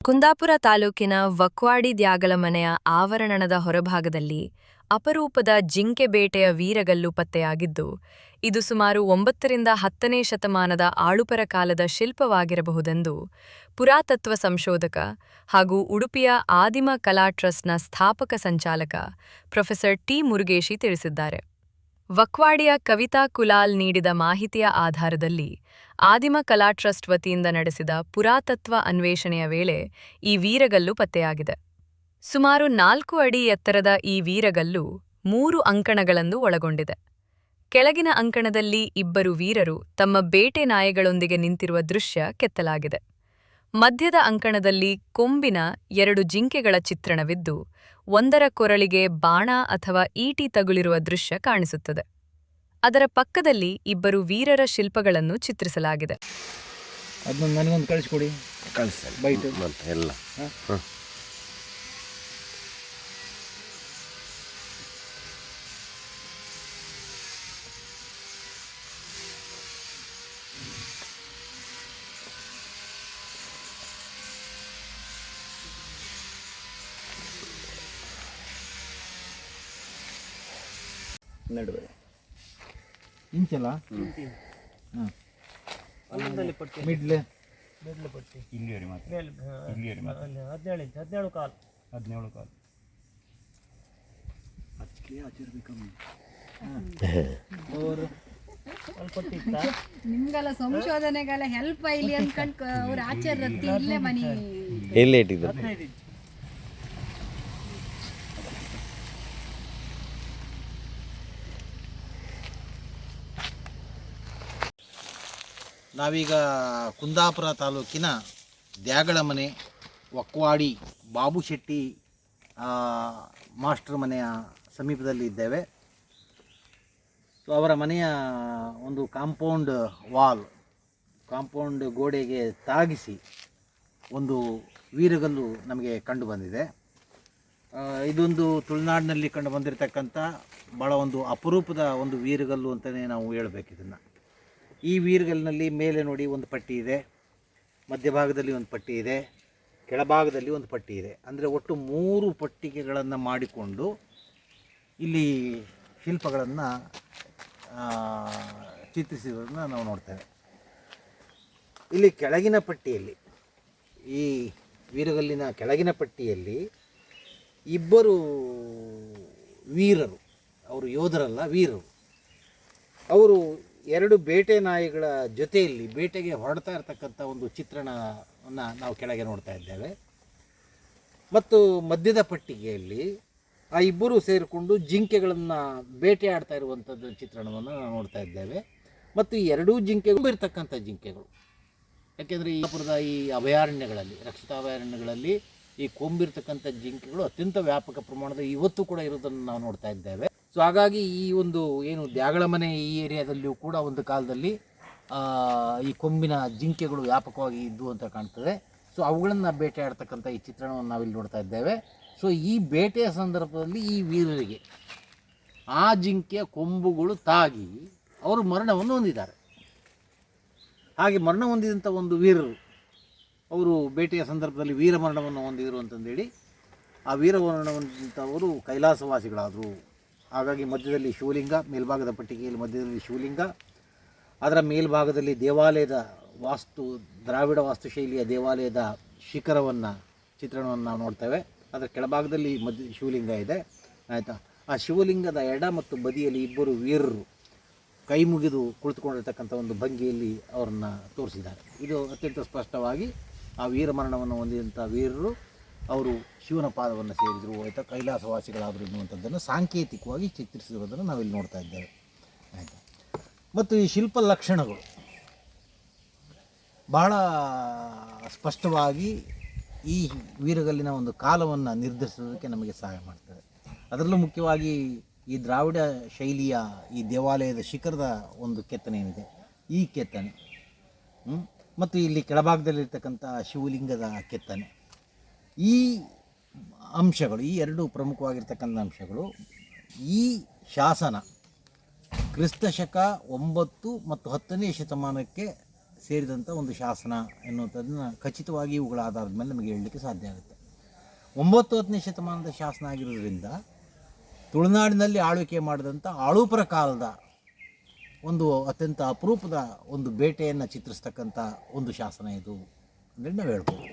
ಕುಂದಾಪುರ ತಾಲೂಕಿನ ವಕ್ವಾಡಿ ದ್ಯಾಗಲಮನೆಯ ಆವರಣದ ಹೊರಭಾಗದಲ್ಲಿ ಅಪರೂಪದ ಜಿಂಕೆ ಬೇಟೆಯ ವೀರಗಲ್ಲು ಪತ್ತೆಯಾಗಿದ್ದು, ಇದು ಸುಮಾರು 9ರಿಂದ 10ನೇ ಶತಮಾನದ ಆಳುಪರ ಕಾಲದ ಶಿಲ್ಪವಾಗಿರಬಹುದೆಂದು ಪುರಾತತ್ವ ಸಂಶೋಧಕ ಹಾಗೂ ಉಡುಪಿಯ ಆದಿಮ ಕಲಾ ಟ್ರಸ್ಟ್ನ ಸ್ಥಾಪಕ ಸಂಚಾಲಕ ಪ್ರೊಫೆಸರ್ ಟಿ. ಮುರುಗೇಶಿ ತಿಳಿಸಿದ್ದಾರೆ. ವಕ್ವಾಡಿಯ ಕವಿತಾ ಕುಲಾಲ್ ನೀಡಿದ ಮಾಹಿತಿಯ ಆಧಾರದಲ್ಲಿ ಆದಿಮ ಕಲಾ ಟ್ರಸ್ಟ್ ವತಿಯಿಂದ ನಡೆಸಿದ ಪುರಾತತ್ವ ಅನ್ವೇಷಣೆಯ ವೇಳೆ ಈ ವೀರಗಲ್ಲು ಪತ್ತೆಯಾಗಿದೆ. ಸುಮಾರು 4 ಅಡಿ ಎತ್ತರದ ಈ ವೀರಗಲ್ಲು 3 ಅಂಕಣಗಳನ್ನು ಒಳಗೊಂಡಿದೆ. ಕೆಳಗಿನ ಅಂಕಣದಲ್ಲಿ ಇಬ್ಬರು ವೀರರು ತಮ್ಮ ಬೇಟೆ ನಾಯಿಗಳೊಂದಿಗೆ ನಿಂತಿರುವ ದೃಶ್ಯ ಕೆತ್ತಲಾಗಿದೆ. ಮಧ್ಯದ ಅಂಕಣದಲ್ಲಿ ಕೊಂಬಿನ 2 ಜಿಂಕೆಗಳ ಚಿತ್ರಣವಿದ್ದು, ಒಂದರ ಕೊರಳಿಗೆ ಬಾಣ ಅಥವಾ ಈಟಿ ತಗುಲಿರುವ ದೃಶ್ಯ ಕಾಣಿಸುತ್ತದೆ. ಅದರ ಪಕ್ಕದಲ್ಲಿ ಇಬ್ಬರು ವೀರರ ಶಿಲ್ಪಗಳನ್ನು ಚಿತ್ರಿಸಲಾಗಿದೆ. ಅದನ್ನ ನನಗೊಂದು ಕಳಿಸ್ಕೊಡಿ. ಕಳಿಸ್ತಾರೆ ಬೈಟು ಎಲ್ಲ. ನಡುವೆ ಇಂಚಲ್ಲ ಹಾಂ ಮಿಡ್ಲೆ ಪಟ್ಟಿ ಇಲ್ಲಿವರೆ ಮಾತ್ರ. ಇಲ್ಲಿವರೆ ಮಾತ್ರ. 17 ಕಾಲು 17 ಕಾಲು. ಅದಕ್ಕೆ ಆಚರಿಸ್ಬೇಕಮ್ಮ. ನಿಮ್ಗೆಲ್ಲ ಸಂಶೋಧನೆಗೆಲ್ಲ ಹೆಲ್ಪ್ ಇಲ್ಲಿ ಅನ್ಕೊಂಡು ಅವ್ರ ಆಚಾರ್ಯ ಇಲ್ಲೇ ಮನಿ ಎಲ್ಲೇ ಇಟ್ಟಿದ್ರು. ನಾವೀಗ ಕುಂದಾಪುರ ತಾಲೂಕಿನ ದ್ಯಾಗಳಮನೆ ವಕ್ವಾಡಿ ಬಾಬು ಶೆಟ್ಟಿ ಮಾಸ್ಟರ್ ಮನೆಯ ಸಮೀಪದಲ್ಲಿ ಇದ್ದೇವೆ. ಸೊ ಅವರ ಮನೆಯ ಒಂದು ಕಾಂಪೌಂಡ್ ಗೋಡೆಗೆ ತಾಗಿಸಿ ಒಂದು ವೀರಗಲ್ಲು ನಮಗೆ ಕಂಡು ಬಂದಿದೆ. ಇದೊಂದು ತುಳುನಾಡಿನಲ್ಲಿ ಕಂಡು ಬಂದಿರತಕ್ಕಂಥ ಭಾಳ ಒಂದು ಅಪರೂಪದ ಒಂದು ವೀರಗಲ್ಲು ಅಂತಲೇ ನಾವು ಹೇಳಬೇಕು ಇದನ್ನು. ಈ ವೀರಗಲ್ಲಿನಲ್ಲಿ ಮೇಲೆ ನೋಡಿ ಒಂದು ಪಟ್ಟಿ ಇದೆ, ಮಧ್ಯಭಾಗದಲ್ಲಿ ಒಂದು ಪಟ್ಟಿ ಇದೆ, ಕೆಳಭಾಗದಲ್ಲಿ ಒಂದು ಪಟ್ಟಿ ಇದೆ. ಅಂದರೆ ಒಟ್ಟು 3 ಪಟ್ಟಿಗೆಗಳನ್ನು ಮಾಡಿಕೊಂಡು ಇಲ್ಲಿ ಶಿಲ್ಪಗಳನ್ನು ಚಿತ್ರಿಸಿರೋದನ್ನು ನಾವು ನೋಡ್ತೇವೆ. ಇಲ್ಲಿ ಕೆಳಗಿನ ಪಟ್ಟಿಯಲ್ಲಿ, ಈ ವೀರಗಲ್ಲಿನ ಕೆಳಗಿನ ಪಟ್ಟಿಯಲ್ಲಿ ಇಬ್ಬರು ವೀರರು, ಅವರು ಯೋಧರಲ್ಲ, ವೀರರು, ಅವರು 2 ಬೇಟೆ ನಾಯಿಗಳ ಜೊತೆಯಲ್ಲಿ ಬೇಟೆಗೆ ಹೊರಡ್ತಾ ಇರತಕ್ಕಂಥ ಒಂದು ಚಿತ್ರಣವನ್ನು ನಾವು ಕೆಳಗೆ ನೋಡ್ತಾ ಇದ್ದೇವೆ. ಮತ್ತು ಮಧ್ಯದ ಪಟ್ಟಿಗೆಯಲ್ಲಿ ಆ ಇಬ್ಬರು ಸೇರಿಕೊಂಡು ಜಿಂಕೆಗಳನ್ನು ಬೇಟೆ ಆಡ್ತಾ ಇರುವಂಥದ್ದು ಚಿತ್ರಣವನ್ನು ನಾವು ನೋಡ್ತಾ ಇದ್ದೇವೆ. ಮತ್ತು ಈ 2 ಜಿಂಕೆಗಳು ಇರ್ತಕ್ಕಂಥ ಜಿಂಕೆಗಳು, ಯಾಕೆಂದರೆ ಈ ಪುರದ ಈ ಅಭಯಾರಣ್ಯಗಳಲ್ಲಿ, ರಕ್ಷಿತ ಅಭಯಾರಣ್ಯಗಳಲ್ಲಿ ಈ ಕೊಂಬಿರ್ತಕ್ಕಂಥ ಜಿಂಕೆಗಳು ಅತ್ಯಂತ ವ್ಯಾಪಕ ಪ್ರಮಾಣದ ಇವತ್ತು ಕೂಡ ಇರೋದನ್ನು ನಾವು ನೋಡ್ತಾ ಇದ್ದೇವೆ. ಸೊ ಹಾಗಾಗಿ ಈ ಒಂದು ಏನು ದ್ಯಾಗಳಮನೆ ಈ ಏರಿಯಾದಲ್ಲಿಯೂ ಕೂಡ ಒಂದು ಕಾಲದಲ್ಲಿ ಈ ಕೊಂಬಿನ ಜಿಂಕೆಗಳು ವ್ಯಾಪಕವಾಗಿ ಇದ್ದು ಅಂತ ಕಾಣ್ತದೆ. ಸೊ ಅವುಗಳನ್ನು ಬೇಟೆ ಆಡ್ತಕ್ಕಂಥ ಈ ಚಿತ್ರಣವನ್ನು ನಾವಿಲ್ಲಿ ನೋಡ್ತಾ ಇದ್ದೇವೆ. ಸೊ ಈ ಬೇಟೆಯ ಸಂದರ್ಭದಲ್ಲಿ ಈ ವೀರರಿಗೆ ಆ ಜಿಂಕೆಯ ಕೊಂಬುಗಳು ತಾಗಿ ಅವರು ಮರಣವನ್ನು ಹೊಂದಿದ್ದಾರೆ. ಹಾಗೆ ಮರಣ ಹೊಂದಿದಂಥ ಒಂದು ವೀರರು ಅವರು ಬೇಟೆಯ ಸಂದರ್ಭದಲ್ಲಿ ವೀರ ಮರಣವನ್ನು ಹೊಂದಿದರು ಅಂತಂದೇಳಿ ಆ ವೀರ ಮರಣ ಹೊಂದಿದಂಥವರು ಕೈಲಾಸವಾಸಿಗಳಾದರು. ಹಾಗಾಗಿ ಮಧ್ಯದಲ್ಲಿ ಶಿವಲಿಂಗ, ಮೇಲ್ಭಾಗದ ಪಟ್ಟಿಗೆಯಲ್ಲಿ ಮಧ್ಯದಲ್ಲಿ ಶಿವಲಿಂಗ, ಅದರ ಮೇಲ್ಭಾಗದಲ್ಲಿ ದೇವಾಲಯದ ದ್ರಾವಿಡ ವಾಸ್ತುಶೈಲಿಯ ದೇವಾಲಯದ ಶಿಖರವನ್ನು ಚಿತ್ರಣವನ್ನು ನಾವು ನೋಡ್ತೇವೆ. ಅದರ ಕೆಳಭಾಗದಲ್ಲಿ ಶಿವಲಿಂಗ ಇದೆ, ಆಯಿತಾ. ಆ ಶಿವಲಿಂಗದ ಎಡ ಮತ್ತು ಬದಿಯಲ್ಲಿ ಇಬ್ಬರು ವೀರರು ಕೈ ಮುಗಿದು ಕುಳಿತುಕೊಂಡಿರ್ತಕ್ಕಂಥ ಒಂದು ಭಂಗಿಯಲ್ಲಿ ಅವರನ್ನು ತೋರಿಸಿದ್ದಾರೆ. ಇದು ಅತ್ಯಂತ ಸ್ಪಷ್ಟವಾಗಿ ಆ ವೀರ ಮರಣವನ್ನು ಹೊಂದಿದಂಥ ವೀರರು ಅವರು ಶಿವನ ಪಾದವನ್ನು ಸೇರಿದರು, ಆಯಿತಾ, ಕೈಲಾಸವಾಸಿಗಳಾದರು ಎನ್ನುವಂಥದ್ದನ್ನು ಸಾಂಕೇತಿಕವಾಗಿ ಚಿತ್ರಿಸಿರೋದನ್ನು ನಾವಿಲ್ಲಿ ನೋಡ್ತಾ ಇದ್ದೇವೆ, ಆಯಿತಾ. ಮತ್ತು ಈ ಶಿಲ್ಪ ಲಕ್ಷಣಗಳು ಬಹಳ ಸ್ಪಷ್ಟವಾಗಿ ಈ ವೀರಗಲ್ಲಿನ ಒಂದು ಕಾಲವನ್ನು ನಿರ್ಧರಿಸೋದಕ್ಕೆ ನಮಗೆ ಸಹಾಯ ಮಾಡ್ತದೆ. ಅದರಲ್ಲೂ ಮುಖ್ಯವಾಗಿ ಈ ದ್ರಾವಿಡ ಶೈಲಿಯ ಈ ದೇವಾಲಯದ ಶಿಖರದ ಒಂದು ಕೆತ್ತನೆ ಏನಿದೆ, ಈ ಕೆತ್ತನೆ ಮತ್ತು ಇಲ್ಲಿ ಕೆಳಭಾಗದಲ್ಲಿರ್ತಕ್ಕಂಥ ಶಿವಲಿಂಗದ ಕೆತ್ತನೆ, ಈ ಅಂಶಗಳು, ಈ 2 ಪ್ರಮುಖವಾಗಿರ್ತಕ್ಕಂಥ ಅಂಶಗಳು ಈ ಶಾಸನ ಕ್ರಿಸ್ತ ಶಕ 9 ಮತ್ತು 10ನೇ ಶತಮಾನಕ್ಕೆ ಸೇರಿದಂಥ ಒಂದು ಶಾಸನ ಎನ್ನುವಂಥದ್ದನ್ನು ಖಚಿತವಾಗಿ ಇವುಗಳ ಆಧಾರದ ಮೇಲೆ ನಮಗೆ ಹೇಳಲಿಕ್ಕೆ ಸಾಧ್ಯ ಆಗುತ್ತೆ. 9ನೇ ಶತಮಾನದ ಶಾಸನ ಆಗಿರೋದ್ರಿಂದ ತುಳುನಾಡಿನಲ್ಲಿ ಆಳ್ವಿಕೆ ಮಾಡಿದಂಥ ಆಳುಪರ ಕಾಲದ ಒಂದು ಅತ್ಯಂತ ಅಪರೂಪದ ಒಂದು ಬೇಟೆಯನ್ನು ಚಿತ್ರಿಸ್ತಕ್ಕಂಥ ಒಂದು ಶಾಸನ ಇದು ಅಂದರೆ ನಾವು ಹೇಳ್ಬೋದು.